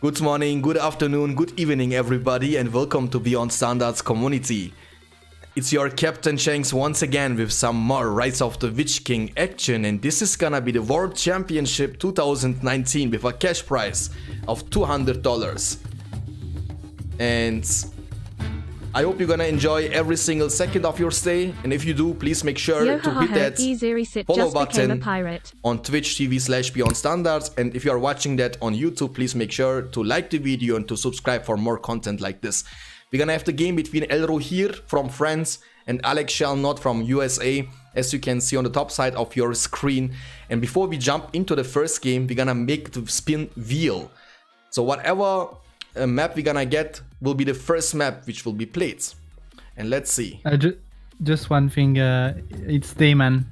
Good morning, good afternoon, good evening everybody, and welcome to Beyond Standards community. It's your Captain Shanks once again with some more Rise of the Witch King action, and this is gonna be the World Championship 2019 with a cash prize of $200. And I hope you're gonna enjoy every single second of your stay, and if you do, please make sure to hit that follow button on Twitch TV/Beyond Standards, and if you are watching that on YouTube, please make sure to like the video and to subscribe for more content like this. We're gonna have the game between Elrohir from France and Alex Shallnot from USA, as you can see on the top side of your screen. And before we jump into the first game, we're gonna make the spin wheel. So whatever map we're gonna get will be the first map which will be played. And let's see. Just one thing, it's Deiman.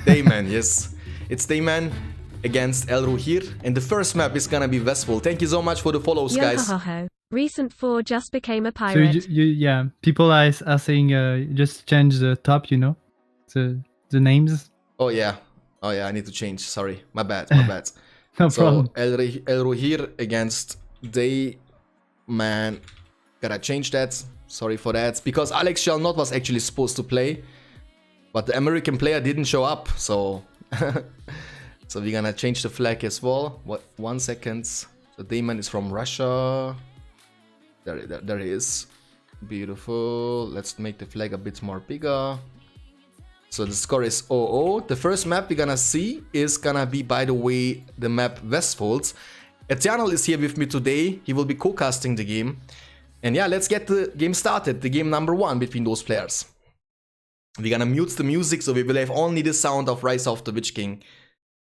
Deiman, yes. It's Deiman against Elrohir, and the first map is gonna be Westfall. Thank you so much for the follows, guys. Recent 4 just became a pirate. So yeah, people are saying just change the top, you know, the names. Oh yeah, I need to change. Sorry, my bad. No problem. Elrohir against Deiman. Gotta change that. Sorry for that. Because Alex Shallnot was actually supposed to play, but the American player didn't show up. So, so we're gonna change the flag as well. 1 second. So Deiman is from Russia. There he is. Beautiful. Let's make the flag a bit more bigger. So the score is 0-0. The first map we're gonna see is gonna be, by the way, the map Westfold. Eternal is here with me today. He will be co-casting the game. And yeah, let's get the game started. The game number 1 between those players. We're gonna mute the music, so we will have only the sound of Rise of the Witch King.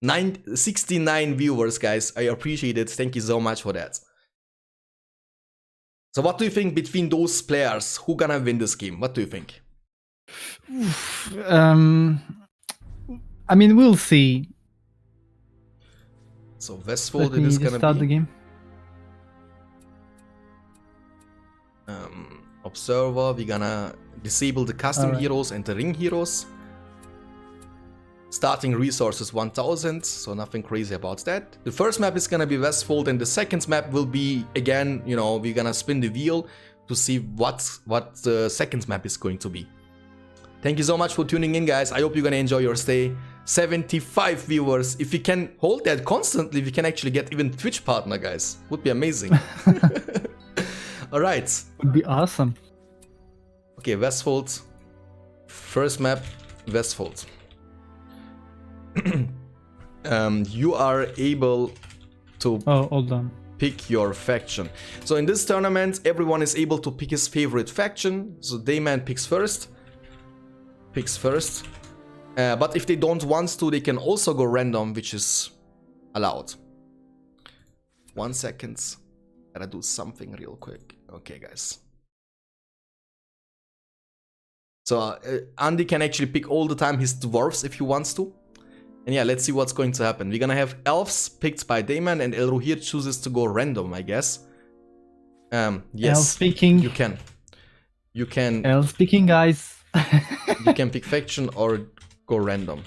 69 viewers, guys. I appreciate it. Thank you so much for that. So what do you think between those players? Who gonna win this game? What do you think? I mean, we'll see. So Westfold is gonna start be the game. Observer. We're gonna disable the custom heroes and the ring heroes. Starting resources 1000, so nothing crazy about that. The first map is gonna be Westfold, and the second map will be, again, you know, we're gonna spin the wheel to see what the second map is going to be. Thank you so much for tuning in, guys. I hope you're gonna enjoy your stay. 75 viewers. If we can hold that constantly, we can actually get even Twitch partner, guys. Would be amazing. Alright. Would be awesome. Okay, Westfold. First map, Westfold. You are able to hold on. pick your faction. So in this tournament, everyone is able to pick his favorite faction. So Deiman picks first. But if they don't want to, they can also go random, which is allowed. 1 second. Gotta do something real quick. Okay, guys. So Andy can actually pick all the time his dwarves if he wants to. And yeah, let's see what's going to happen. We're gonna have elves picked by Deiman, and Elrohir chooses to go random, I guess. Yes. Elf speaking. You can. Elf speaking, guys. You can pick faction or go random.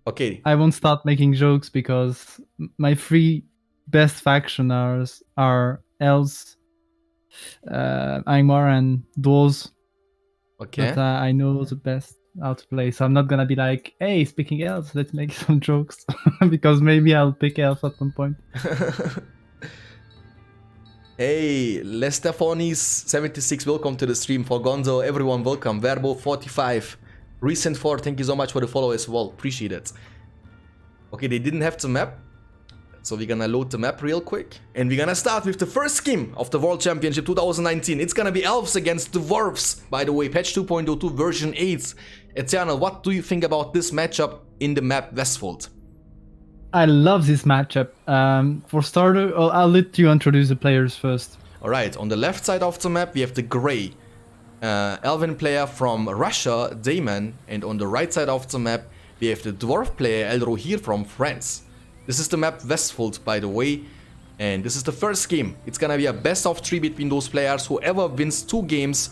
Okay. I won't start making jokes because my 3 best factions are elves, Angmar, and dwarves. Okay. But I know the best how to play, so I'm not gonna be like, hey, speaking elves, let's make some jokes. Because maybe I'll pick elves at some point. Hey, Lestefonis76, welcome to the stream. For Gonzo, everyone welcome. Verbo45, Recent 4, thank you so much for the follow as well. Appreciate it. Okay, they didn't have the map, so we're gonna load the map real quick. And we're gonna start with the first game of the World Championship 2019. It's gonna be elves against dwarves. By the way, patch 2.02 version 8. Eternal, what do you think about this matchup in the map Westfold? I love this matchup. For starter, I'll let you introduce the players first. Alright, on the left side of the map we have the grey elven player from Russia, Deiman, and on the right side of the map we have the dwarf player Elrohir from France. This is the map Westfold, by the way, and this is the first game. It's gonna be a best of 3 between those players. Whoever wins 2 games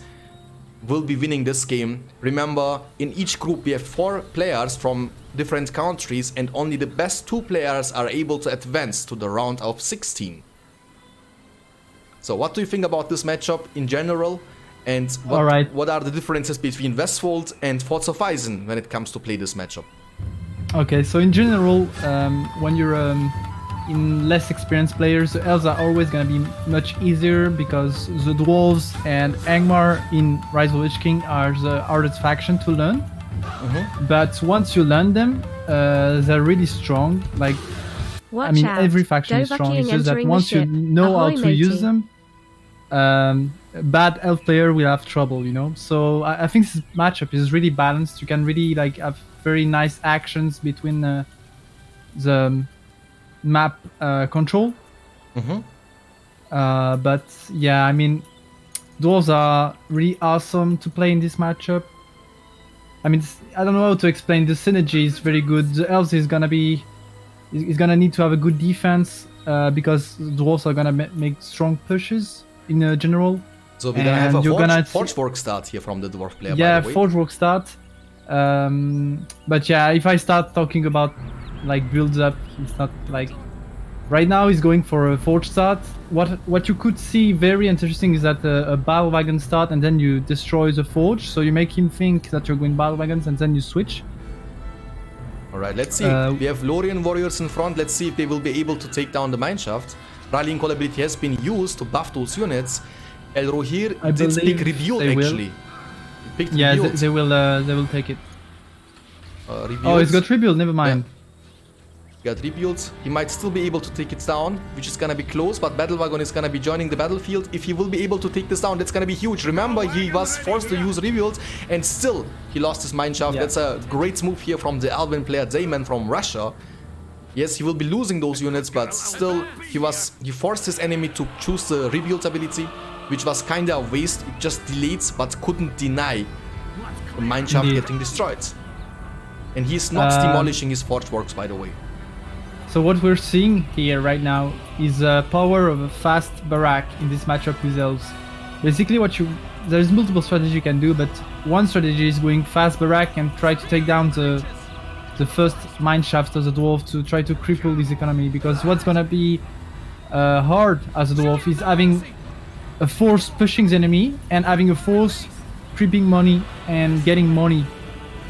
will be winning this game. Remember, in each group we have 4 players from different countries, and only the best 2 players are able to advance to the round of 16. So what do you think about this matchup in general? And what are the differences between Vestfold and Forza-Faisen when it comes to play this matchup? Okay, so in general, when you're in less experienced players, the elves are always going to be much easier because the dwarves and Angmar in Rise of the Witch King are the hardest faction to learn. But once you learn them, they're really strong. Like, Watch I mean, out. every faction is strong. It's just that once you know how to use them, bad elf player will have trouble, you know. So I think this matchup is really balanced. You can really like have very nice actions between the map control. But yeah, I mean, dwarves are really awesome to play in this matchup. I mean, I don't know how to explain. The synergy is very good. The elves is gonna need to have a good defense because dwarves are gonna make strong pushes in general. So we're gonna have a forge work start here from the dwarf player. Yeah, by the way. forge work start. But yeah, if I start talking about like builds up, it's not like right now he's going for a forge start. What you could see very interesting is that a battle wagon start and then you destroy the forge, so you make him think that you're going battle wagons and then you switch. Alright, let's see. We have Lorien warriors in front. Let's see if they will be able to take down the mineshaft. Rallying call ability has been used to buff those units. Elrohir did pick rebuild actually. Yeah, they will take it. Oh, it's got rebuild, never mind. Yeah. Got rebuild. He might still be able to take it down, which is gonna be close, but Battle Wagon is gonna be joining the battlefield. If he will be able to take this down, that's gonna be huge. Remember, he was forced to use rebuild and still he lost his mineshaft. Yeah. That's a great move here from the Alvin player Deiman from Russia. Yes, he will be losing those units, but still he forced his enemy to choose the rebuild ability, which was kinda a waste. It just delayed but couldn't deny the mineshaft getting destroyed. And he's not demolishing his forge works, by the way. So what we're seeing here right now is the power of a fast barrack in this matchup with elves. Basically there's multiple strategies you can do, but one strategy is going fast barrack and try to take down the first mineshaft of the dwarf to try to cripple his economy, because what's gonna be hard as a dwarf is having a force pushing the enemy and having a force creeping money and getting money,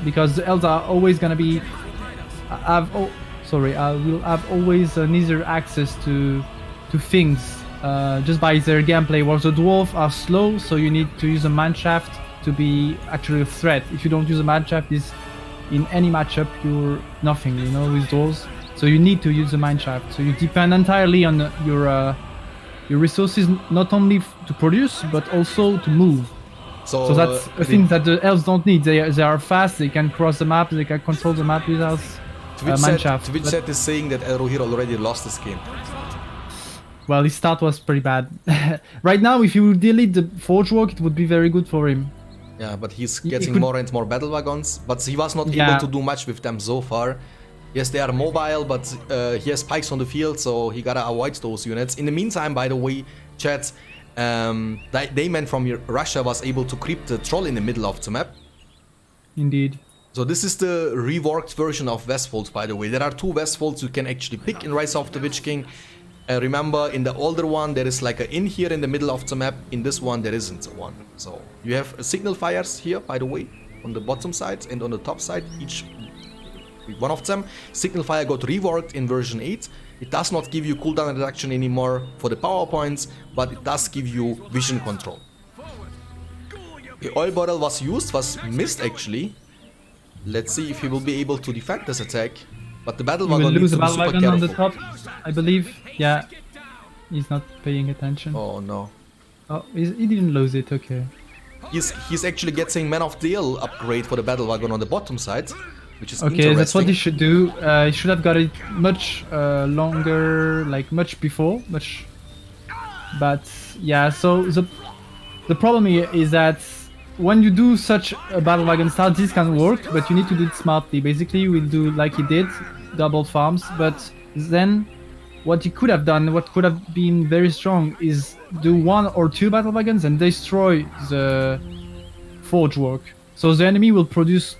because the elves are always gonna be I will have always an easier access to things just by their gameplay, whereas the dwarf are slow, so you need to use a mineshaft to be actually a threat. If you don't use a mineshaft, in any matchup you're nothing, you know, with dwarves. So you need to use a mineshaft. So you depend entirely on your resources, not only to produce but also to move. So that's a thing that the elves don't need. They are fast. They can cross the map. They can control the map without mineshaft. Twitch is saying that Elrohir already lost this game. Well, his start was pretty bad. Right now, if you delete the forge work, it would be very good for him. Yeah, but he's getting more and more battle wagons. But he was not able to do much with them so far. Yes, they are mobile, but he has spikes on the field, so he gotta avoid those units. In the meantime, by the way, chat, Deiman from Russia was able to creep the troll in the middle of the map. Indeed. So this is the reworked version of Vestfold, by the way. There are 2 Vestfolds you can actually pick in Rise of the Witch King. Remember, in the older one, there is like an inn here in the middle of the map. In this one, there isn't one. So you have signal fires here, by the way, on the bottom side and on the top side, each one of them. Signal fire got reworked in version 8. It does not give you cooldown reduction anymore for the power points, but it does give you vision control. The oil bottle was missed actually. Let's see if he will be able to defend this attack. But the battle wagon needs to be super careful. On the top, I believe. Yeah, he's not paying attention. Oh no. Oh, he didn't lose it. Okay. He's actually getting Man of Dale upgrade for the battle wagon on the bottom side, which is interesting. That's what he should do. He should have got it much longer, like much before, But yeah, so the problem here is that when you do such a battle wagon start, this can work, but you need to do it smartly. Basically, you will do like he did, double farms, but then what he could have done, what could have been very strong, is do 1 or 2 battle wagons and destroy the forge work. So the enemy will produce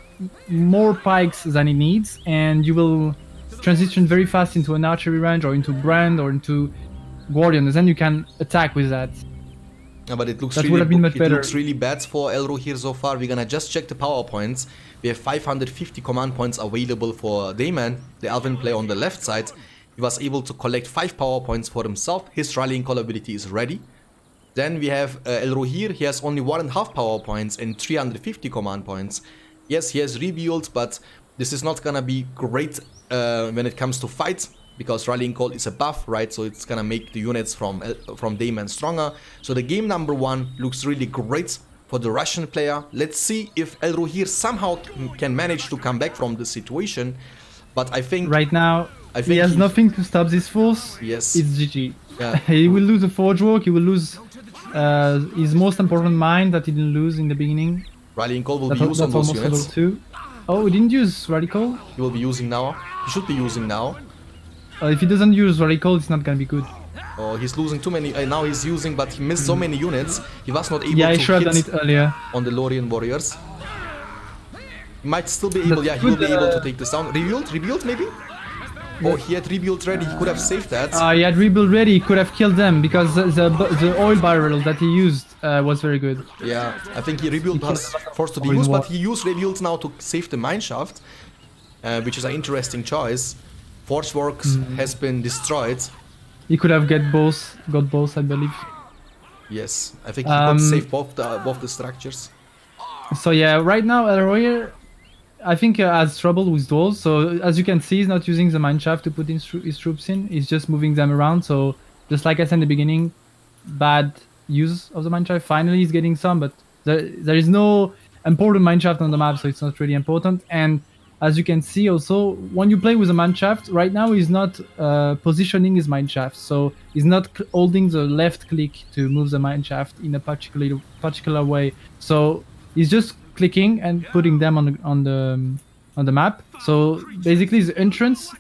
more pikes than it needs, and you will transition very fast into an archery range or into brand or into guardian, and then you can attack with that. Yeah, but it looks That really would have been much better. looks really bad for Elrohir so far. We're gonna just check the power points. We have 550 command points available for Deiman, the Elven player on the left side. He was able to collect 5 power points for himself. His rallying call ability is ready. Then we have Elrohir. He has only 1.5 power points and 350 command points. Yes, he has rebuild, but this is not gonna be great when it comes to fights, because rallying call is a buff, right? So it's gonna make the units from Deiman stronger. So the game number 1 looks really great for the Russian player. Let's see if Elrohir somehow can manage to come back from the situation. But I think right now he has nothing to stop this force. Yes, it's GG. Yeah. He will lose a Forge Walk. He will lose his most important mine that he didn't lose in the beginning. Rallying call will be used on those units. Too. Oh, he didn't use Radical? He will be using now. He should be using now. If he doesn't use Radical, it's not gonna be good. Oh, he's losing too many. Now he's using, but he missed so many units. He was not able to he should have done it earlier. On the Lorien warriors. He might still be able. Yeah, he will be able to take this down. Rebuild maybe? Oh, he had rebuild ready. He could have saved that. He had rebuild ready. He could have killed them because the oil barrel that he used was very good. Yeah, I think he rebuild was forced to be used, but he used rebuild now to save the mineshaft, which is an interesting choice. Forge Works has been destroyed. He could have got both, I believe. Yes, I think he could save both the structures. So yeah, right now Elrohir, I think has trouble with duels. So as you can see, he's not using the mineshaft to put his troops in. He's just moving them around. So just like I said in the beginning, bad use of the mineshaft. Finally, he's getting some, but there is no important mineshaft on the map, so it's not really important. And as you can see also, when you play with a mineshaft, right now he's not positioning his mineshaft. So he's not holding the left click to move the mineshaft in a particular way. So he's just clicking and putting them on the map. So basically the entrance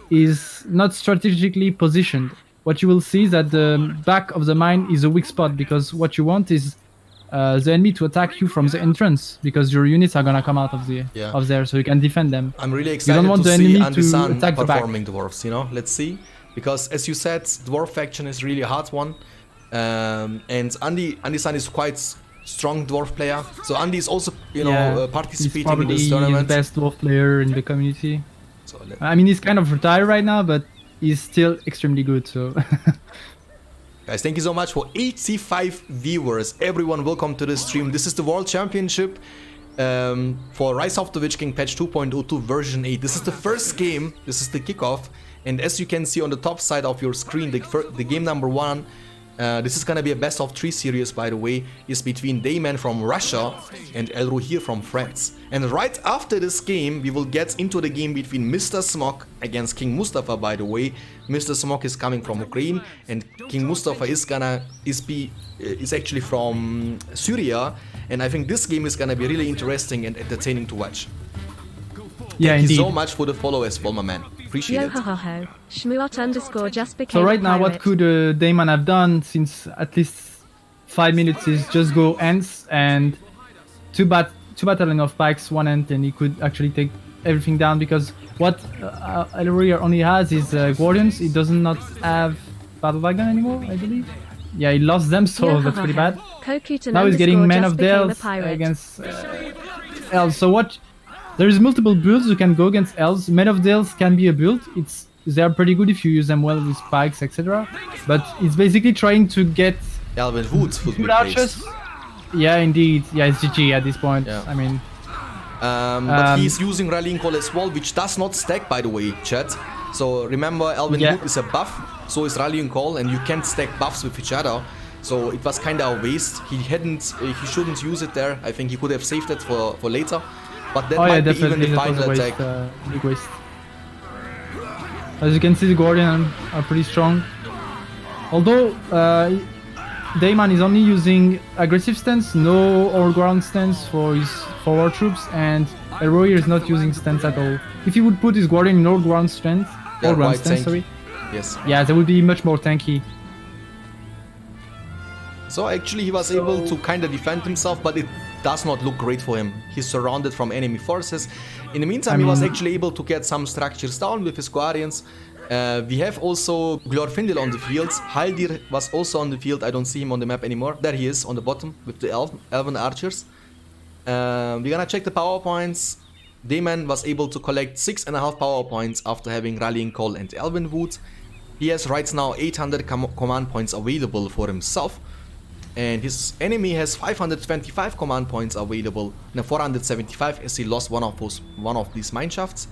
is not strategically positioned. What you will see is that the back of the mine is a weak spot, because what you want is the enemy to attack you from the entrance, because your units are gonna come out of there, so you can defend them. I'm really excited to see Andisan performing dwarves. You know, let's see, because as you said, dwarf faction is really a hard one, and Andisan is quite strong dwarf player. So Andy is also participating in this tournament. He's the best dwarf player in the community. So I mean, he's kind of retired right now, but he's still extremely good. So. Guys, thank you so much for 85 viewers. Everyone, welcome to the stream. This is the World Championship for Rise of the Witch King patch 2.02 version 8. This is the first game. This is the kickoff. And as you can see on the top side of your screen, the game number 1, this is gonna be a best of 3 series, by the way, is between Deiman from Russia and Elrohir from France. And right after this game, we will get into the game between Mr. Smok against King Mustafa, by the way. Mr. Smok is coming from Ukraine, and King Mustafa is actually from Syria. And I think this game is gonna be really interesting and entertaining to watch. Yeah, Thank indeed. you so much for the follow as well, my man. Appreciate it. Shmuot_ just became So right a now, pirate. what could Deiman have done since at least 5 minutes is just go ants and two battalion of pikes, 1 ant, and he could actually take everything down, because what Elrohir only has is guardians. He does not have battle wagon anymore, I believe. Yeah, he lost them, so that's pretty bad. Now he's getting Men of Dells against elves. So what? There's multiple builds you can go against elves. Men of Dells can be a build. They are pretty good if you use them well with spikes, etc. But it's basically trying to get Alvin Woods good archers. Yeah, indeed. Yeah, it's GG at this point. Yeah. I mean, but he's using Rallying Call as well, which does not stack, by the way, chat. So remember, Alvin Wood is a buff, so is Rallying Call, and you can't stack buffs with each other. So it was kind of a waste. He shouldn't use it there. I think he could have saved it for later. But that might be even the final attack. Big waste. As you can see, the Guardian are pretty strong. Although Deiman is only using aggressive stance, no all-ground stance for his forward troops, and Elrohir is not using stance at all. If he would put his Guardian in all-ground stance, yes, yeah, that would be much more tanky. So actually he was able to kind of defend himself, but does not look great for him. He's surrounded from enemy forces. In the meantime, he was actually able to get some structures down with his Guardians. We have also Glorfindel on the field. Haldir was also on the field. I don't see him on the map anymore. There he is on the bottom with the Elven Archers. We're gonna check the power points. Deiman was able to collect 6.5 power points after having Rallying Call and Elven Wood. He has right now 800 command points available for himself. And his enemy has 525 command points available. No, 475 as he lost one of these mineshafts.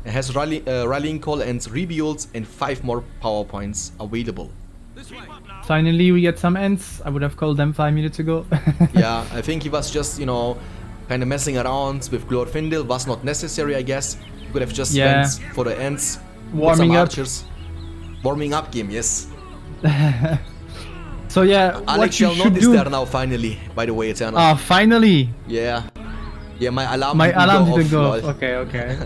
It has Rallying Call and Rebuild and 5 more power points available. Finally, we get some ends. I would have called them 5 minutes ago. Yeah, I think he was just, you know, kind of messing around with Glorfindel. Was not necessary, I guess. You could have just went for the ends. Warming up. Archers. Warming up game, yes. So yeah, Alex what you shall should not do... is there now, finally, by the way, Eternal. Ah, finally! Yeah. Yeah, my alarm didn't go off. off. Okay.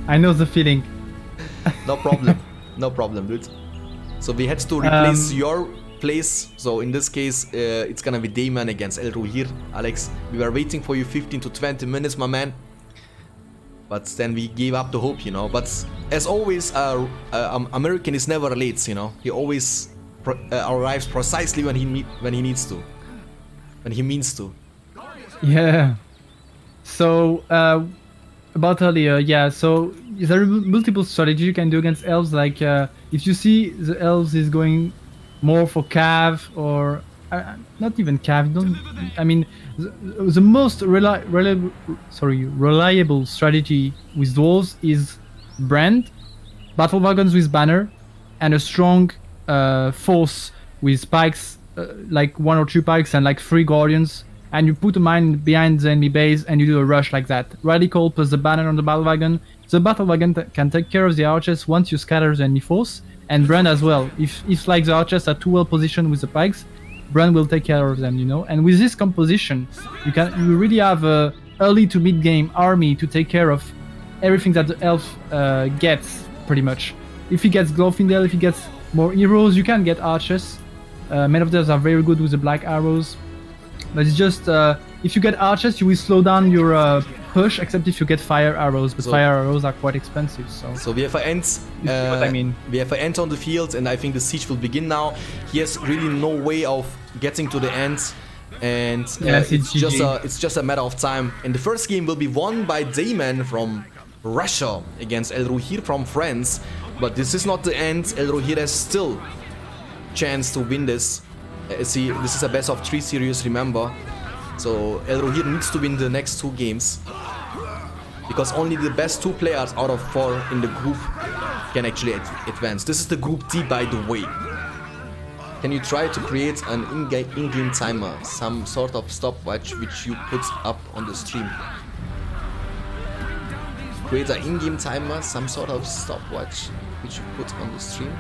I know the feeling. No problem. No problem, dude. So we had to replace your place. So in this case, it's gonna be Deiman against Elrohir. Alex, we were waiting for you 15 to 20 minutes, my man. But then we gave up the hope, you know. But as always, American is never late, you know. He always arrives precisely when he needs to, when he means to. Yeah. So about earlier, yeah. So there are multiple strategies you can do against elves. Like if you see the elves is going more for cav or not even cav. I mean, the most reliable strategy with dwarves is brand, battle wagons with banner, and a strong force with spikes, like 1 or 2 pikes and like 3 guardians. And you put a mine behind the enemy base and you do a rush like that. Radical plus the banner on the battle wagon. The battle wagon can take care of the archers once you scatter the enemy force, and Brand as well. If like the archers are too well positioned with the pikes, Brand will take care of them, you know. And with this composition, you really have a early to mid game army to take care of everything that the elf gets, pretty much. If he gets Glorfindel, if he gets more heroes, you can get archers. Many of those are very good with the black arrows. But it's just, if you get archers, you will slow down your push, except if you get fire arrows. But fire arrows are quite expensive, so we have an ant. What I mean. We have an ant on the field, and I think the siege will begin now. He has really no way of getting to the ant, and it's just a matter of time. And the first game will be won by Deiman from Russia against Elrohir from France. But this is not the end. Elrohir has still chance to win this. See, this is a best of 3 series, remember. So Elrohir needs to win the next 2 games, because only the best 2 players out of 4 in the group can actually advance. This is the group D, by the way. Can you try to create an in-game timer, some sort of stopwatch which you put up on the stream? Create an in-game timer, some sort of stopwatch which you put on the stream.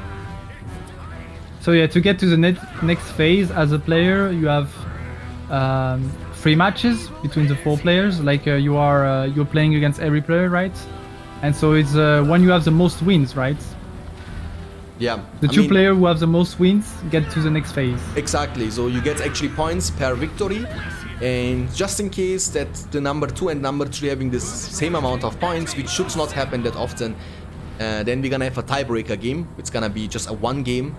So yeah, to get to the next phase as a player, you have 3 matches between the 4 players. Like you're playing against every player, right? And so it's when you have the most wins, right? Yeah. The 2 players who have the most wins get to the next phase. Exactly. So you get actually points per victory, and just in case that the number 2 and number 3 having the same amount of points, which should not happen that often, then we're gonna have a tiebreaker game. It's gonna be just a 1 game.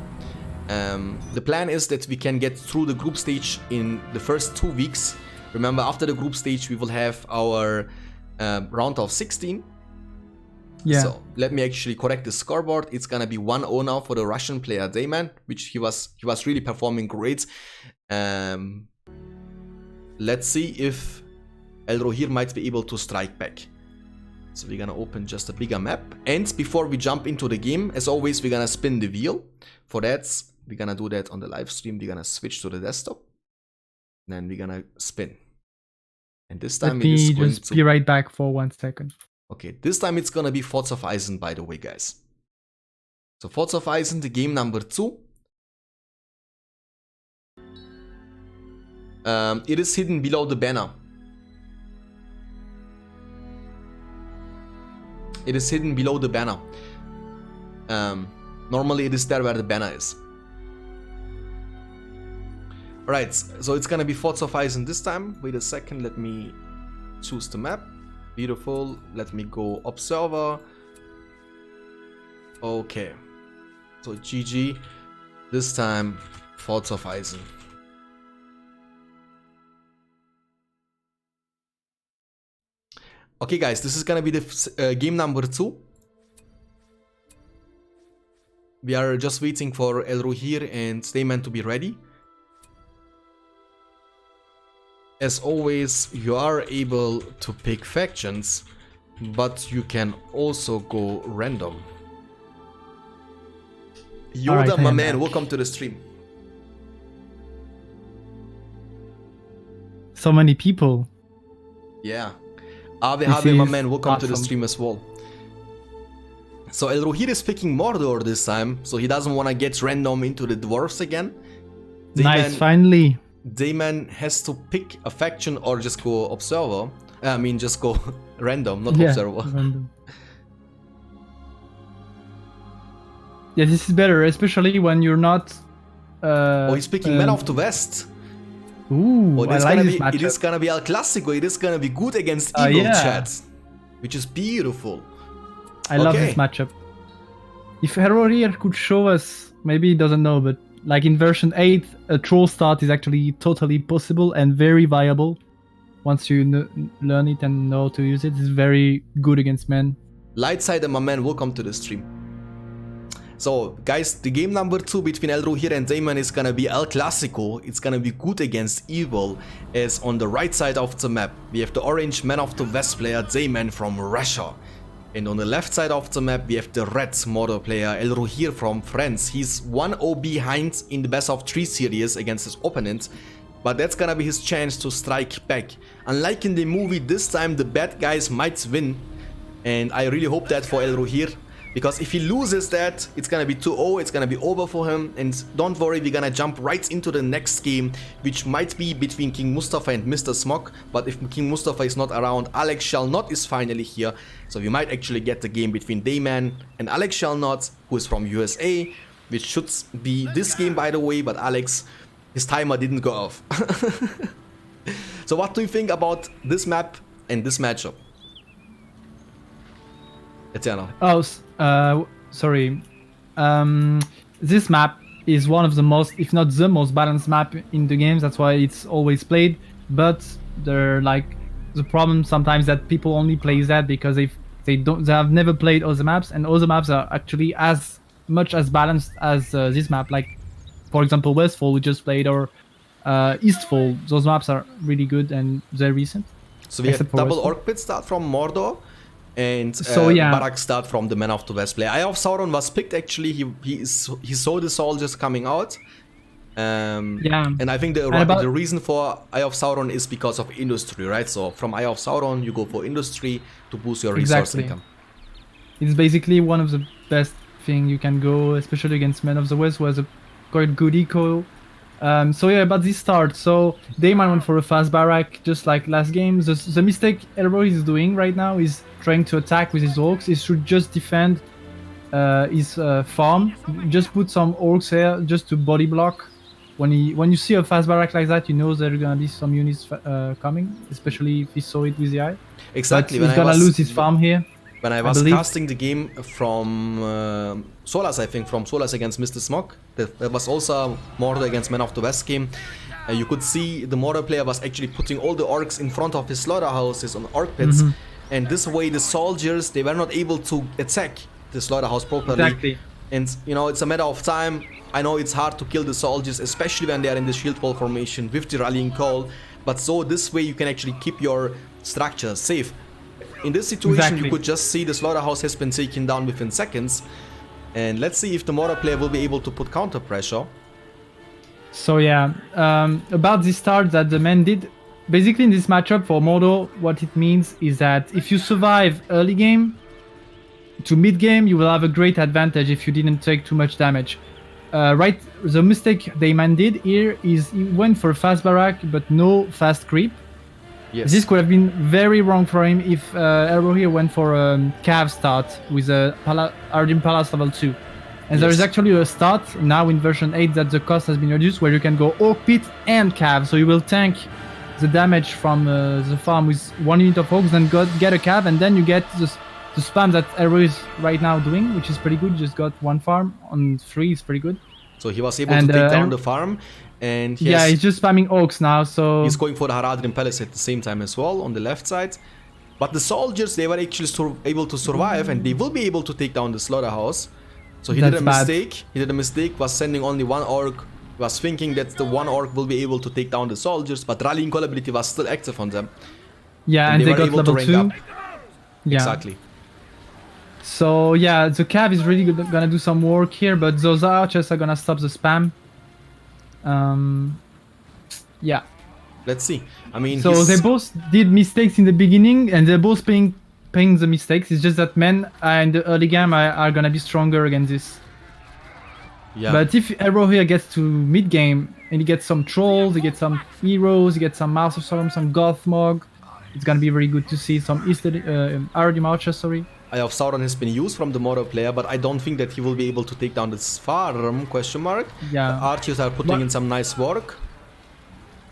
The plan is that we can get through the group stage in the first 2 weeks. Remember, after the group stage, we will have our round of 16. Yeah. So let me actually correct the scoreboard. It's gonna be 1-0 now for the Russian player Deiman, which he was really performing great. Let's see if Elrohir might be able to strike back. So we're gonna open just a bigger map. And before we jump into the game, as always, we're gonna spin the wheel. For that, we're gonna do that on the live stream. We're gonna switch to the desktop. Then we're gonna spin. And this time Let me just be right back for 1 second. Okay, this time it's gonna be Forts of Eisen, by the way, guys. So Forts of Eisen, the game number 2. It is hidden below the banner. It is hidden below the banner. Normally it is there where the banner is. Right, so it's gonna be Forts of Eisen this time. Wait a second, let me choose the map. Beautiful. Let me go Observer. Okay. So GG. This time, Forts of Eisen. Okay, guys, this is gonna be the game number 2. We are just waiting for Elrohir and Deiman to be ready. As always, you are able to pick factions, but you can also go random. Yoda, right, my man, welcome to the stream. So many people. Yeah. Ave, my man, welcome to the awesome. stream as well. So Elrohir is picking Mordor this time, so he doesn't want to get random into the dwarves again. Nice, finally. Deiman has to pick a faction or just go observer. I mean, just go random, not observer. Random. Yeah, this is better, especially when you're not. Oh, he's picking Men of the West. Ooh, Oh, I like this matchup. it is gonna be El Clasico. It is gonna be good against evil, yeah. chat, which is beautiful. I love this matchup. If Elrohir could show us, maybe he doesn't know, but like in version 8, a troll start is actually totally possible and very viable. Once you learn it and know to use it, it's very good against men. Lightside and my man, welcome to the stream. So, guys, the game number 2 between Elrohir and Deiman is gonna be El Clasico. It's gonna be good against evil, as on the right side of the map, we have the orange Man of the West player, Deiman from Russia. And on the left side of the map, we have the red Mordor player, Elrohir from France. He's 1-0 behind in the best of 3 series against his opponent, but that's gonna be his chance to strike back. Unlike in the movie, this time the bad guys might win, and I really hope that for Elrohir, because if he loses that, it's gonna be 2-0, it's gonna be over for him, and don't worry, we're gonna jump right into the next game, which might be between King Mustafa and Mr. Smog, but if King Mustafa is not around, Alex Shall Not is finally here, so we might actually get the game between Deiman and Alex Shall Not, who is from USA, which should be this game, by the way, but Alex, his timer didn't go off. So what do you think about this map and this matchup? Etiana. Oh, sorry. This map is one of the most, if not the most balanced map in the games. That's why it's always played. But they're like the problem sometimes that people only play that because they have never played other maps, and other maps are actually as much as balanced as this map. Like, for example, Westfall we just played, or Eastfall. Those maps are really good and very recent. So we have double Orc Pit start from Mordor. And Barak start from the Man of the West player. Eye of Sauron was picked actually. He saw the soldiers coming out. And I think the reason for Eye of Sauron is because of industry, right? So from Eye of Sauron you go for industry to boost your resource income. It's basically one of the best thing you can go, especially against Men of the West, who has a quite good eco. So yeah, about this start. So Deiman went for a fast Barak, just like last game. The mistake Elrohir is doing right now is trying to attack with his orcs. He should just defend his farm. Just put some orcs here just to body block. When you see a fast Barak like that, you know there are gonna be some units coming, especially if he saw it with the eye. Exactly. But he's gonna lose his farm here. When I was casting the game from Solas, I think, from Solas against Mr. Smog, that was also Mordor against Men of the West game. You could see the Mordor player was actually putting all the orcs in front of his slaughterhouses on orc pits, and this way the soldiers, they were not able to attack the slaughterhouse properly. Exactly. And you know, it's a matter of time. I know it's hard to kill the soldiers, especially when they are in the shield wall formation with the rallying call, but so this way you can actually keep your structure safe. In this situation, you could just see the slaughterhouse has been taken down within seconds. And let's see if the Mordor player will be able to put counter pressure. So yeah, about this start that the men did, basically in this matchup for Mordor, what it means is that if you survive early game to mid game, you will have a great advantage if you didn't take too much damage. Right, the mistake Deiman did here is he went for a fast Barak but no fast creep. Yes. This could have been very wrong for him if Elrohir went for a Cav start with a Ardim Palace level 2. And there is actually a stat now in version 8 that the cost has been reduced, where you can go Orc Pit and Cav. So you will tank the damage from the farm with 1 unit of Orcs, then get a Cav, and then you get the spam that Elrohir is right now doing, which is pretty good. Just got 1 farm on 3 is pretty good. So he was able to take down the farm, and he's just spamming Orcs now. So he's going for the Haradrim Palace at the same time as well on the left side. But the soldiers, they were actually able to survive, and they will be able to take down the slaughterhouse. So he did a mistake. He did a mistake, was sending only 1 orc, was thinking that the 1 orc will be able to take down the soldiers, but rallying call ability was still active on them. Yeah, and they got level 2. Yeah. Exactly. So yeah, the Cav is really gonna do some work here, but those archers are gonna stop the spam. Yeah. Let's see. I mean, so they both did mistakes in the beginning, and they're both paying the mistakes. It's just that men in the early game are gonna be stronger against this. Yeah. But if Elrohir gets to mid game and he gets some trolls, he gets some heroes, he gets some Mouse of Sorum, some Gothmog, it's gonna be very good to see some Aradim Archer, sorry. Eye of Sauron has been used from the Moro player, but I don't think that he will be able to take down this farm, question mark. Yeah. The archers are putting in some nice work.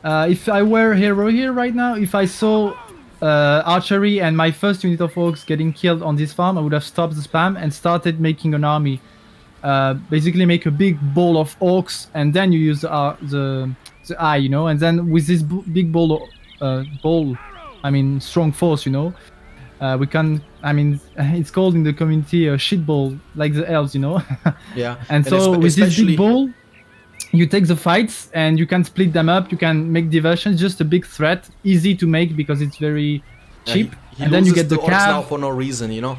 If I were Elrohir right now, if I saw archery and my first unit of orcs getting killed on this farm, I would have stopped the spam and started making an army. Basically make a big ball of orcs, and then you use the eye, you know, and then with this big ball, strong force, you know, we can, it's called in the community a shit ball, like the elves, you know. Yeah. And so with this big ball, you take the fights and you can split them up, you can make diversions, just a big threat, easy to make because it's very cheap. He and then you get the orcs now Cav for no reason, you know.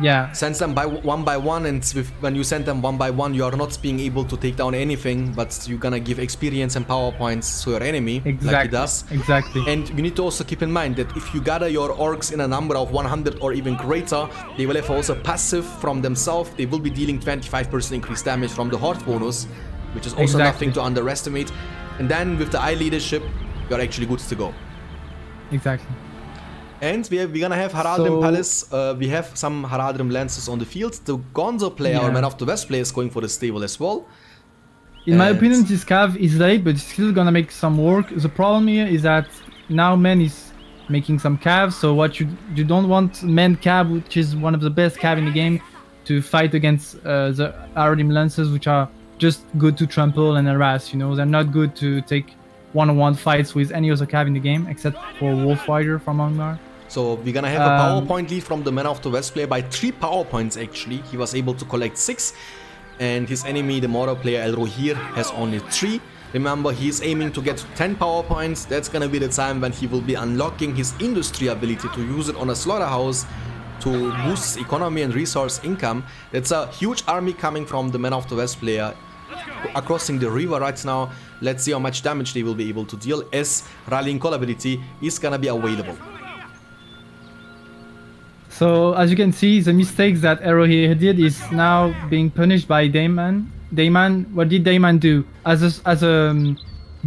Yeah. Sends them one by one, and when you send them one by one, you are not being able to take down anything, but you're gonna give experience and power points to your enemy, like he does. Exactly. And you need to also keep in mind that if you gather your orcs in a number of 100 or even greater, they will have also passive from themselves. They will be dealing 25% increased damage from the Horde bonus, which is also nothing to underestimate. And then with the eye leadership, you're actually good to go. Exactly. And we're gonna have Haradrim Palace. We have some Haradrim Lances on the field. The Gonzo player, or Man of the West player, is going for the stable as well. In my opinion, this Cav is late, but it's still gonna make some work. The problem here is that now Man is making some Cavs, so what you don't want Man Cav, which is one of the best Cav in the game, to fight against the Haradrim Lances, which are just good to trample and harass, you know. They're not good to take one-on-one fights with any other Cav in the game, except for Wolfrider from Angmar. So we're gonna have a power point lead from the Man of the West player by 3 power points actually. He was able to collect 6, and his enemy, the Moro player Elrohir, has only 3. Remember, he's aiming to get 10 power points. That's gonna be the time when he will be unlocking his industry ability to use it on a slaughterhouse to boost his economy and resource income. That's a huge army coming from the Man of the West player crossing the river right now. Let's see how much damage they will be able to deal, as rallying call ability is gonna be available. So as you can see, the mistakes that Elrohir did is now being punished by Deiman. Deiman, what did Deiman do? As a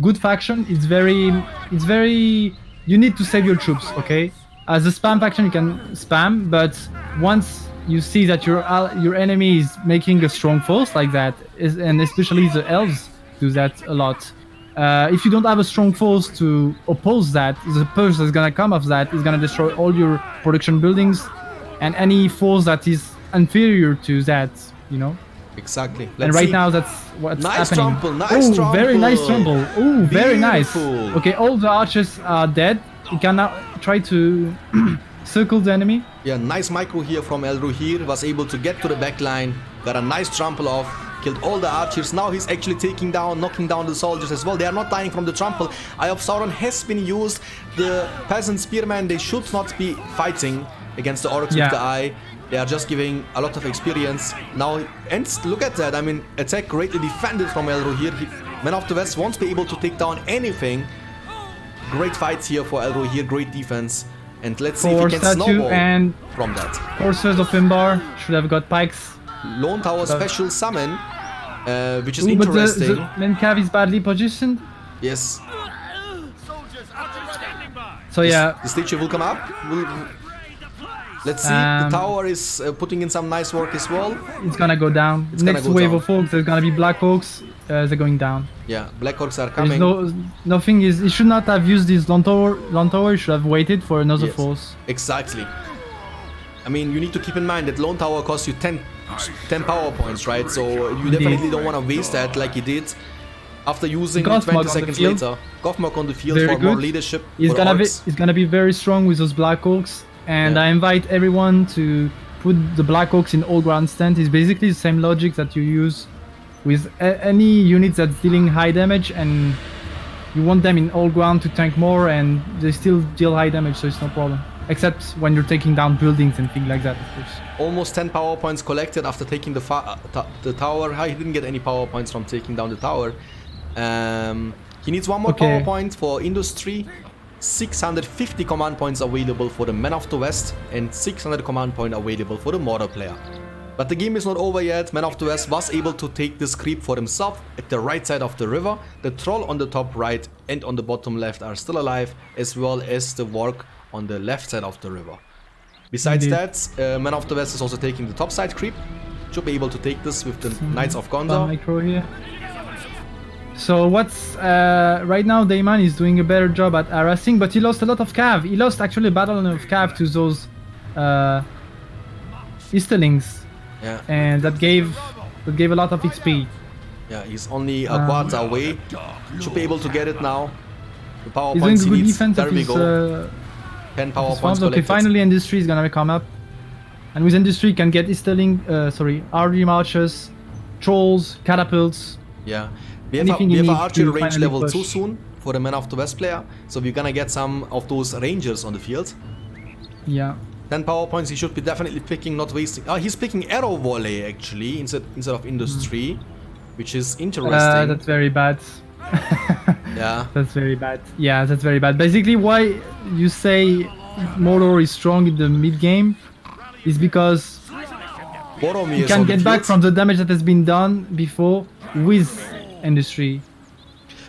good faction, it's very you need to save your troops, okay? As a spam faction, you can spam, but once you see that your enemy is making a strong force like that, and especially the elves do that a lot. If you don't have a strong force to oppose that, the purge that's gonna come of that is gonna destroy all your production buildings and any force that is inferior to that, you know. Exactly. And right now that's what's happening. Nice trample. Very nice trample. Oh, very nice. Beautiful. Okay, all the archers are dead. You can now try to circle the enemy. Yeah, nice micro here from Elrohir. Was able to get to the back line. Got a nice trample off. Killed all the archers. Now he's actually knocking down the soldiers as well. They are not dying from the trample. Eye of Sauron has been used. The peasant spearmen, they should not be fighting against the orcs with the eye. They are just giving a lot of experience. Now, and look at that. I mean, attack greatly defended from Elrohir. Man of the West won't be able to take down anything. Great fights here for Elrohir. Great defense. And let's see if he can snowball and from that. Forces of Imbar should have got pikes. Lone Tower special summon, which is interesting. But the main Cav is badly positioned. Yes. So yeah. The statue will come up. Let's see. The tower is putting in some nice work as well. It's gonna go down. Next wave of Orcs, there's gonna be Black Orcs. They're going down. Yeah, Black Orcs are coming. Nothing is. He should not have used this Long Tower. He should have waited for another force. Exactly. I mean, you need to keep in mind that Lone Tower costs you 10 power points, right? So you definitely don't want to waste that like he did. After using 20 seconds later, Gothmog on the field for more leadership. He's gonna be very strong with those Black Orcs, and I invite everyone to put the Black Orcs in all ground stand. It's basically the same logic that you use with any unit that's dealing high damage, and you want them in all ground to tank more, and they still deal high damage, so it's no problem. Except when you're taking down buildings and things like that, of course. Almost 10 power points collected after taking the tower. He didn't get any power points from taking down the tower. He needs one more power point for industry. 650 command points available for the Man of the West and 600 command point available for the mortar player. But the game is not over yet. Man of the West was able to take this creep for himself at the right side of the river. The troll on the top right and on the bottom left are still alive, as well as the warg on the left side of the river. Besides that, Man of the West is also taking the top side creep. Should be able to take this with the Knights of Gondor. Micro here. So what's right now Deiman is doing a better job at harassing, but he lost a lot of cav. He lost actually a battle of cav to those Easterlings. Yeah. And that gave a lot of XP. Yeah, he's only a quarter away. Should be able to get it now. The power he's points doing he good needs. defense There of we his, go. 10 power points okay, collected. finally industry is gonna come up. And with industry you can get Easterling, archery marchers, trolls, catapults. Yeah. We have an archer range level 2 soon for the Man of the West player. So we're gonna get some of those rangers on the field. Yeah. 10 power points he should be definitely picking, not wasting. Oh, he's picking arrow volley actually instead of industry, which is interesting. That's very bad. Yeah. That's very bad. Yeah, that's very bad. Basically, why you say Mordor is strong in the mid game is because Boromir you can get back from the damage that has been done before with industry.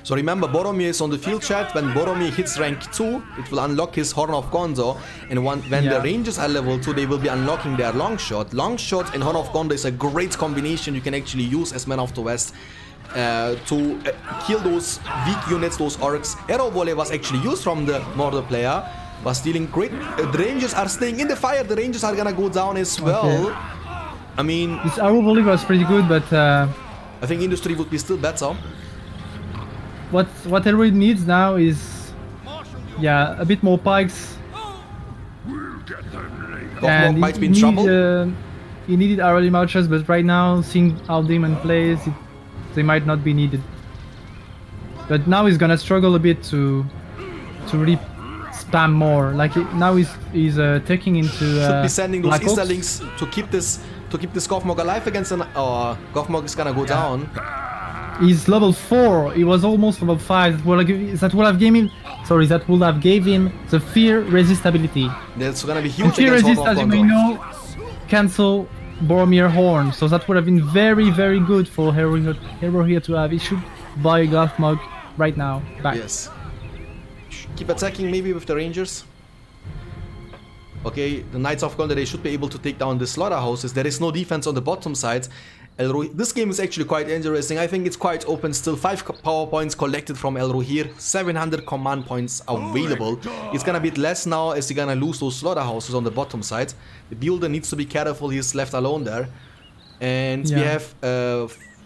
So remember, Boromir is on the field, chat. When Boromir hits rank 2, it will unlock his Horn of Gondor. And when the Rangers are level 2, they will be unlocking their Longshot. Longshot and Horn of Gondor is a great combination you can actually use as Man of the West to kill those weak units, those orcs. Arrow Volley was actually used from the Mordor player, was dealing great. The Rangers are staying in the fire. The Rangers are gonna go down as well. Okay. I mean, this Arrow Volley was pretty good, but I think industry would be still better. What Elrohir needs now is, a bit more pikes. And might be in trouble. He needed early marchers, but right now, seeing how Deiman plays, they might not be needed. But now he's gonna struggle a bit to really spam more. Like now he's taking into. Should be sending those Easterlings to keep this Gothmog alive against an. Gothmog is gonna go down. He's level 4. He was almost level 5. That would have gave him the fear resistability. That's gonna be huge. And fear resist, as you may know, cancel Boromir Horn. So that would have been very, very good for Elrohir to have. He should buy Gothmog right now. Back. Yes. Keep attacking maybe with the Rangers. Okay, the Knights of Gondor, they should be able to take down the slaughterhouses. There is no defense on the bottom side. This game is actually quite interesting. I think it's quite open still. 5 power points collected from Elrohir, 700 command points available. It's gonna be less now as you're gonna lose those slaughterhouses on the bottom side. The builder needs to be careful, he's left alone there. And we have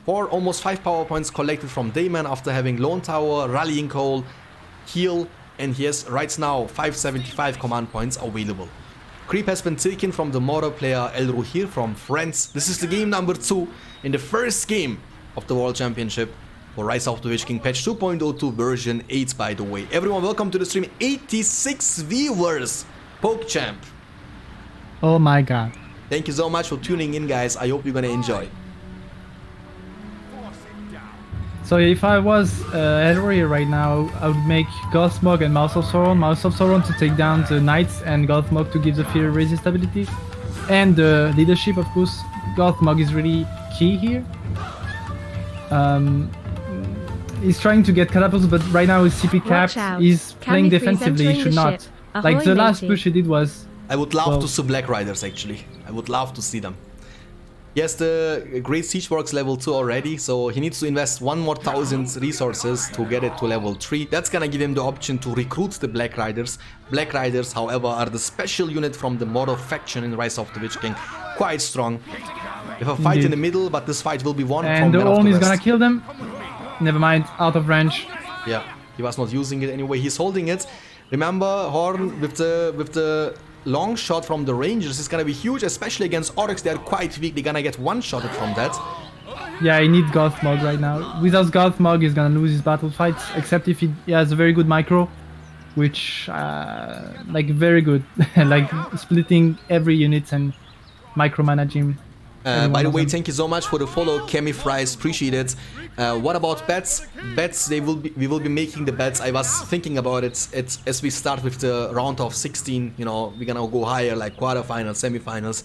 almost 5 power points collected from Deiman after having Lone Tower, Rallying Call, Heal, and he has right now 575 command points available. Creep has been taken from the Mordor player Elrohir from France. This is the game number 2 in the first game of the World Championship for Rise of the Witch King patch 2.02 version 8, by the way. Everyone, welcome to the stream. 86 viewers. PokeChamp. Oh my god. Thank you so much for tuning in, guys. I hope you're gonna enjoy. So if I was Elrohir right now, I would make Gothmog and Mouth of Sauron. Mouth of Sauron to take down the Knights and Gothmog to give the fear resistability. And the leadership, of course. Gothmog is really key here. He's trying to get catapults, but right now his CP capped. He's playing defensively, he should not. Like the last push he did was I would love to see Black Riders actually. I would love to see them. He has the Great Siege Works level 2 already, so he needs to invest 1,000 resources to get it to level 3. That's gonna give him the option to recruit the Black Riders. Black Riders, however, are the special unit from the Mordor faction in Rise of the Witch King. Quite strong. We have a fight in the middle, but this fight will be won from And the Men of Own the is West. gonna kill them. Never mind, out of range. Yeah, he was not using it anyway. He's holding it. Remember, Horn with the long shot from the Rangers is gonna be huge, especially against Orcs. They're quite weak. They're gonna get one-shotted from that. Yeah, he needs Gothmog right now. Without Gothmog, he's gonna lose his battle fights. Except if he has a very good micro, which like very good, like splitting every unit and micromanaging. By the way, thank you so much for the follow, Kemi Fries. Appreciate it. What about bets? Bets, we will be making the bets. I was thinking about it. It's as we start with the round of 16. You know, we're gonna go higher, like quarterfinals, semifinals.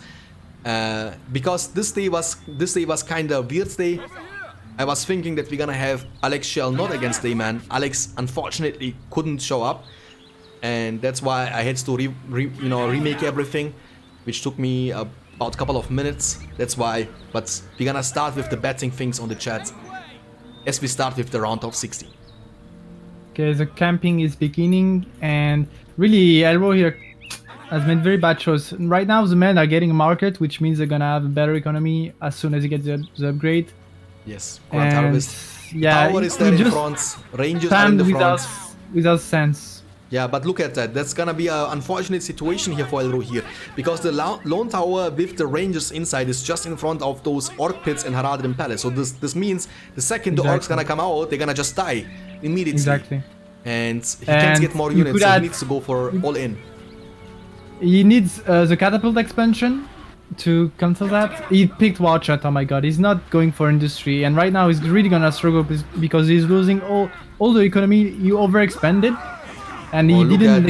Because this day was kind of weird day. I was thinking that we're gonna have Alex Shell not against Deiman. Alex unfortunately couldn't show up, and that's why I had to remake everything, which took me about a couple of minutes. That's why. But we're gonna start with the betting things on the chat as we start with the round of 16. Okay, the camping is beginning, and really Elrohir has made very bad choice. Right now the men are getting a market, which means they're gonna have a better economy as soon as you get the upgrade. Yes, Grand Harvest. Yeah, Tower is there in front. Rangers are in the front. Without sense. Yeah, but look at that. That's gonna be an unfortunate situation here for Elrohir, because the lone tower with the Rangers inside is just in front of those Orc pits and Haradrim Palace. So this means the second the Orcs gonna come out, they're gonna just die immediately. Exactly. And he can't get more units, so he needs to go for all in. He needs the catapult expansion to counter that. He picked Watchat. Oh my god, he's not going for industry, and right now he's really gonna struggle because he's losing all the economy. You overexpended, and he didn't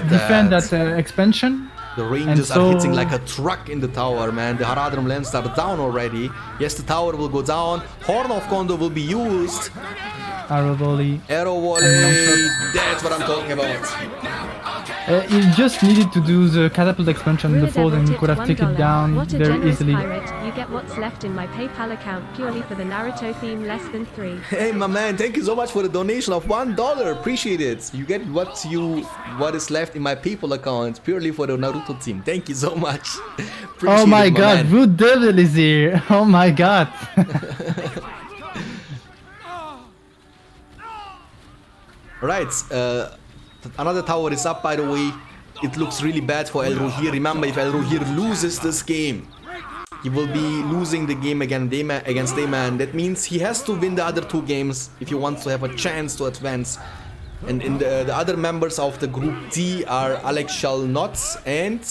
defend that expansion. The Rangers are hitting like a truck in the tower, man. The Haradrim lands are down already. Yes, the tower will go down. Horn of Gondor will be used. Arrow volley. Arrow volley. That's what I'm talking about. He just needed to do the catapult expansion before, and he could have taken it down very easily. Pirate. You get what's left in my PayPal account purely for the Naruto theme, less than 3. Hey, my man, thank you so much for the donation of $1. Appreciate it. You get what is left in my PayPal account purely for the Naruto team. Thank you so much. Oh my god, Root Devil is here. Oh my god. Right, another tower is up, by the way. It looks really bad for Elrohir. Remember, if Elrohir loses this game, he will be losing the game against Deiman. That means he has to win the other 2 games if he wants to have a chance to advance. And in the other members of the group D are Alex Shalnotz and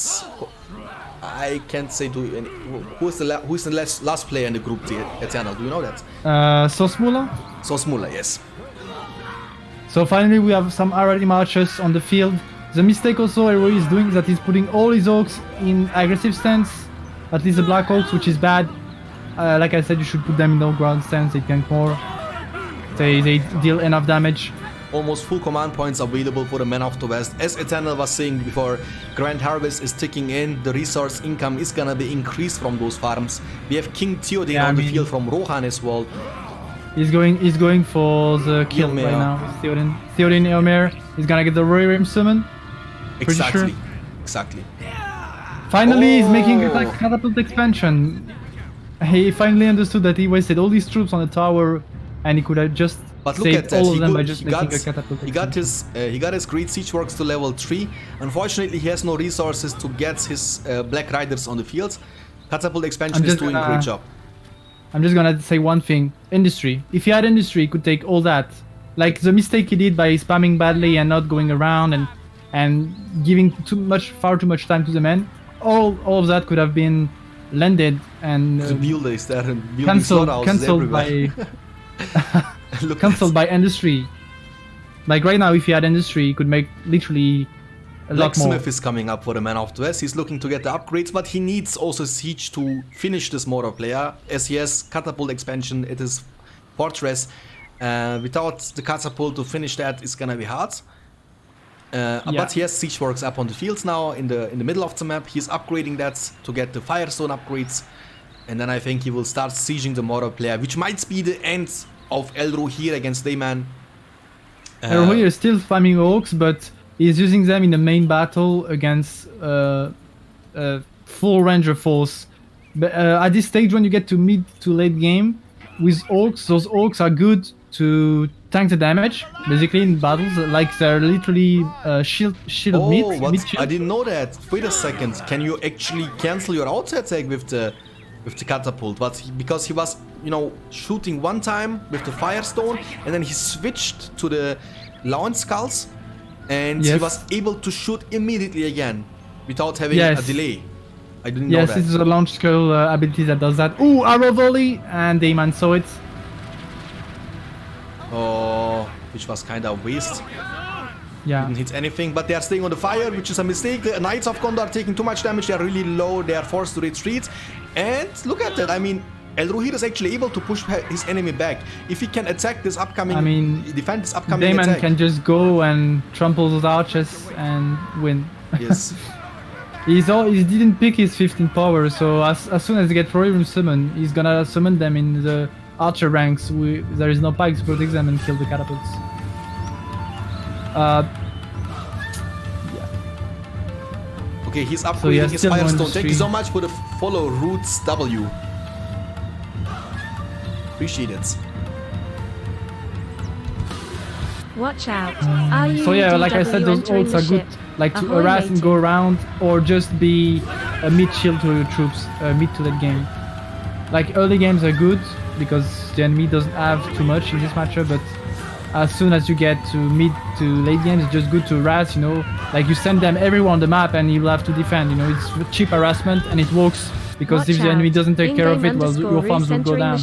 I can't say who's the last player in the group D, Eternal. Do you know that? Sosmula? Sosmula, yes. So finally we have some already marchers on the field. The mistake also Elrohir is doing is that he's putting all his Orcs in aggressive stance, at least the Black Orcs, which is bad. Like I said, you should put them in low ground stance, they gank more. They deal enough damage. Almost full command points available for the Men of the West. As Eternal was saying before, Grand Harvest is ticking in, the resource income is gonna be increased from those farms. We have King Theoden on the field from Rohan as well. He's going for the kill right now. Theoden Elrohir is gonna get the Rohirrim summon. Exactly. Sure. Exactly. Finally, he's making a catapult expansion. He finally understood that he wasted all these troops on the tower, and he could have just saved all of them by just making a catapult expansion. He got his Great Siege Works to level 3. Unfortunately, he has no resources to get his Black Riders on the field. Catapult expansion is doing a great job. I'm just gonna say one thing. Industry. If he had industry, he could take all that. Like the mistake he did by spamming badly and not going around and giving far too much time to the men. All of that could have been landed and the builder is there and cancelled by industry. Like right now, if he had industry, he could make literally a lot more. Blacksmith is coming up for the Man of the West. He's looking to get the upgrades, but he needs also Siege to finish this Mordor player, as he has Catapult expansion at his fortress. Without the Catapult to finish that, it's gonna be hard. But he has siege works up on the fields now in the middle of the map. He's upgrading that to get the Firestone upgrades. And then I think he will start sieging the mortar player, which might be the end of Elrohir against Deiman. Elrohir is still farming Oaks, but he's using them in the main battle against full ranger force. But at this stage, when you get to mid to late game, with Orcs, those Orcs are good to tank the damage, basically in battles, like they're literally shield mid. I didn't know that. Wait a second, can you actually cancel your auto attack with the catapult? But because he was, you know, shooting one time with the Firestone, and then he switched to the Launch Skulls, and he was able to shoot immediately again without having a delay. I didn't know that. Yes, it's a Launch Skull ability that does that. Ooh, arrow volley, and Deiman saw it. Oh, which was kind of a waste. Yeah. Didn't hit anything, but they are staying on the fire, which is a mistake. The Knights of Gondor are taking too much damage. They are really low. They are forced to retreat. And look at that. I mean, Elrohir is actually able to push his enemy back. If he can attack this upcoming, defend this upcoming Deiman attack. can just go and trample those archers and win. Yes. He didn't pick his 15 power, so as soon as he gets Rohirrim summon, he's gonna summon them in the archer ranks. There is no pikes to protect them and kill the catapults. Okay, he's upgrading his Firestone. Thank you so much for the follow, RootsW. Appreciate it. Watch out. So yeah, like I said, those ults are good, like to harass and go around, or just be a mid shield to your troops, mid to late game. Like early games are good because the enemy doesn't have too much in this matchup, but as soon as you get to mid to late games, it's just good to harass, you know, like you send them everywhere on the map and you'll have to defend, you know, it's cheap harassment and it works because if the enemy doesn't take care of it, well, your farms will go down.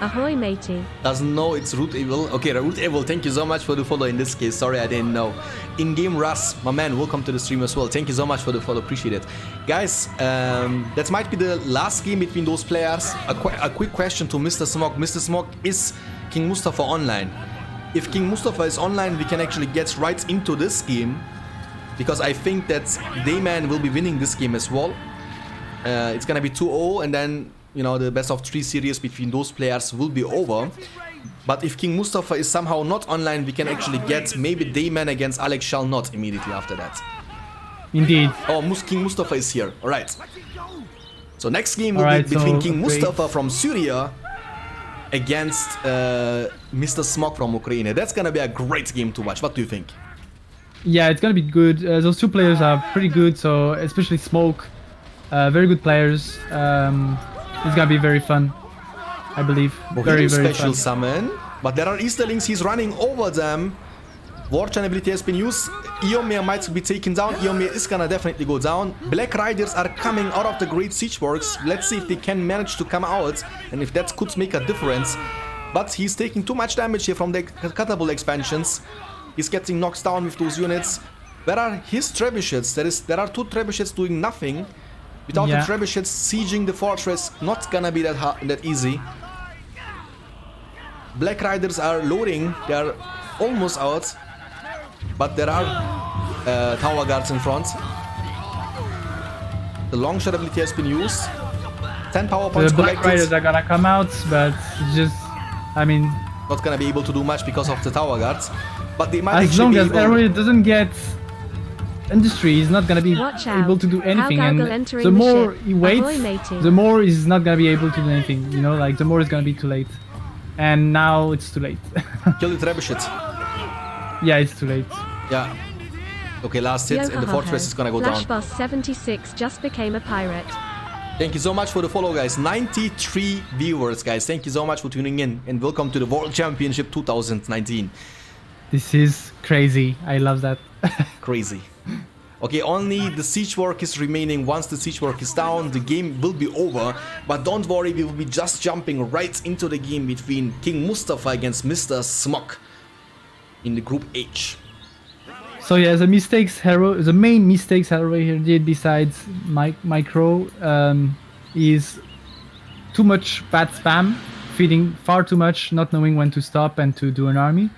Ahoy, matey. Doesn't know it's RotWK. Okay, RotWK, thank you so much for the follow in this case. Sorry, I didn't know. In-game Russ, my man, welcome to the stream as well. Thank you so much for the follow, appreciate it. Guys, that might be the last game between those players. A quick question to Mr. Smog. Mr. Smog, is King Mustafa online? If King Mustafa is online, we can actually get right into this game. Because I think that Deiman will be winning this game as well. It's gonna be 2-0 and then, you know, the best of 3 series between those players will be over. But if King Mustafa is somehow not online, we can actually get maybe Deiman against Alex Shall Not immediately after that. Indeed. Oh, King Mustafa is here. Alright. So next game will be between King Mustafa from Syria against Mr. Smog from Ukraine. That's gonna be a great game to watch. What do you think? Yeah, it's gonna be good. Those two players are pretty good, so especially Smoke. Very good players. It's gonna be very fun, I believe. Very special fun. Summon, but there are Easterlings, he's running over them. War Chant ability has been used. Eomir might be taken down. Eomir is gonna definitely go down. Black Riders are coming out of the Great Siege Works. Let's see if they can manage to come out and if that could make a difference. But he's taking too much damage here from the catapult expansions. He's getting knocked down with those units. Where are his trebuchets? There are 2 trebuchets doing nothing. Without the trebuchets sieging the fortress, not gonna be that easy. Black Riders are loading, they are almost out. But there are tower guards in front. The long shot ability has been used. 10 power points collected. The Black Riders are gonna come out, but just, I mean... Not gonna be able to do much because of the tower guards. But they might as long as Elrohir doesn't get industry, he's not gonna be able to do anything, and the more he waits, the more he's not gonna be able to do anything, you know, like the more it's gonna be too late. And now it's too late. Kill the trebuchet. Yeah, it's too late. Yeah. Okay, last hit and the fortress is gonna go down. Boss 76 just became a pirate. Thank you so much for the follow, guys. 93 viewers, guys. Thank you so much for tuning in and welcome to the World Championship 2019. This is crazy. I love that. Crazy. Okay, only the siege work is remaining. Once the siege work is down, the game will be over. But don't worry, we will be just jumping right into the game between King Mustafa against Mr. Smog in the Group H. So yeah, the main mistakes Elrohir did besides micro is too much bad spam, feeding far too much, not knowing when to stop and to do an army.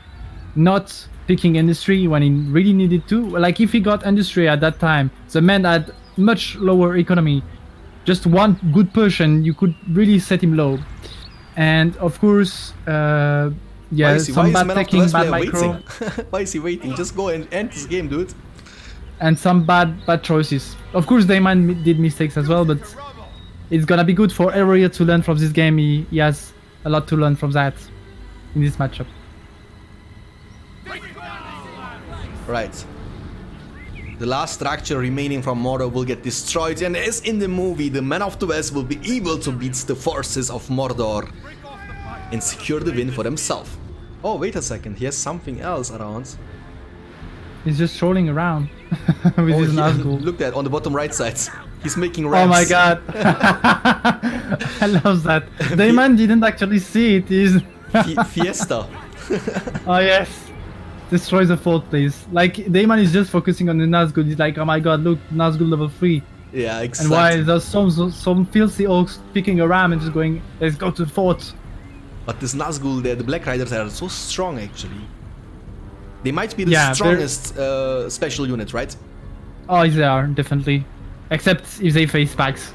Not picking industry when he really needed to. Like if he got industry at that time, the man had much lower economy. Just one good push and you could really set him low. And of course, yeah, some bad picking, bad micro. Why is he waiting? Just go and end this game, dude. And some bad choices. Of course, Deiman did mistakes as well, but it's gonna be good for Elrohir to learn from this game. He has a lot to learn from that in this matchup. Right. The last structure remaining from Mordor will get destroyed, and as in the movie, the Man of the West will be able to beat the forces of Mordor and secure the win for himself. Oh, wait a second, he has something else around. He's just strolling around with his Nazgul. Look at on the bottom right side. He's making ramps. Oh my god. I love that. Deiman didn't actually see it. He's Fiesta. Oh yes. Destroys the fort, please. Like Deiman is just focusing on the Nazgul. He's like, oh my god, look, Nazgul level 3. Yeah, exactly. And while there's some filthy orcs picking a ram and just going, let's go to the fort. But this Nazgul, the Black Riders are so strong actually. They might be the strongest special unit, right? Oh, they are, definitely. Except if they face Pax.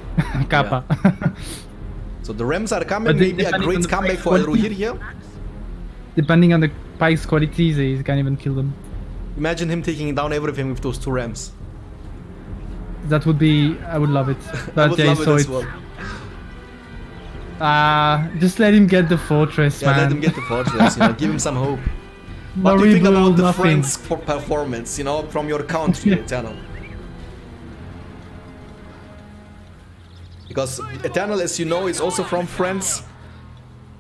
Kappa. Yeah. So the Rams are coming, maybe a great comeback for Elrohir here. Depending on the Pike's qualities, they can even kill them. Imagine him taking down everything with those 2 Rams. That would be... I would love it. But I would love it as well. Just let him get the fortress, man. Yeah, let him get the fortress, you know, give him some hope. What No do you think about the nothing. France performance, you know, from your country, Eternal? Because Eternal, as you know, is also from France.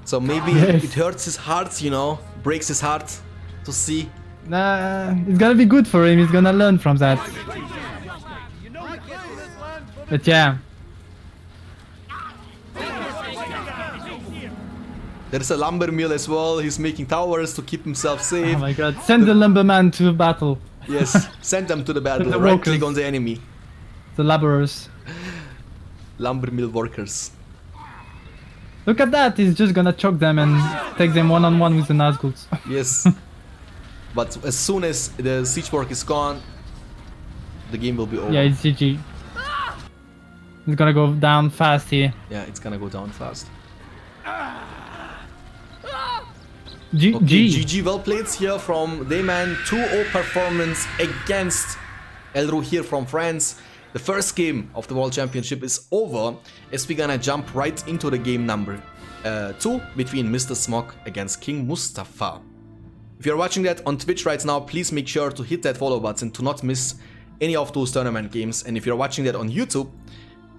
So maybe it hurts his heart, you know, breaks his heart to see. Nah, it's gonna be good for him. He's gonna learn from that. But yeah. There's a lumber mill as well. He's making towers to keep himself safe. Oh my god. Send the lumberman to battle. Yes, send them to the battle. The Right click on the enemy. The laborers. Lumber mill workers. Look at that. He's just gonna choke them and take them one-on-one with the Nazguls. Yes. But as soon as the siege work is gone, the game will be over. Yeah, it's GG. It's gonna go down fast here. Yeah, it's gonna go down fast. GG. Well played here from Deiman. 2-0 performance against Elrohir from France. The first game of the World Championship is over, as we're gonna jump right into the game number 2 between Mr. Smog against King Mustafa. If you're watching that on Twitch right now, please make sure to hit that follow button to not miss any of those tournament games. And if you're watching that on YouTube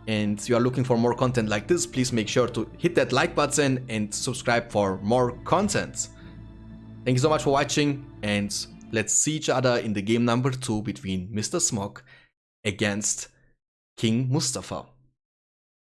and you are looking for more content like this, please make sure to hit that like button and subscribe for more content. Thank you so much for watching, and let's see each other in the game number 2 between Mr. Smog against King Mustafa.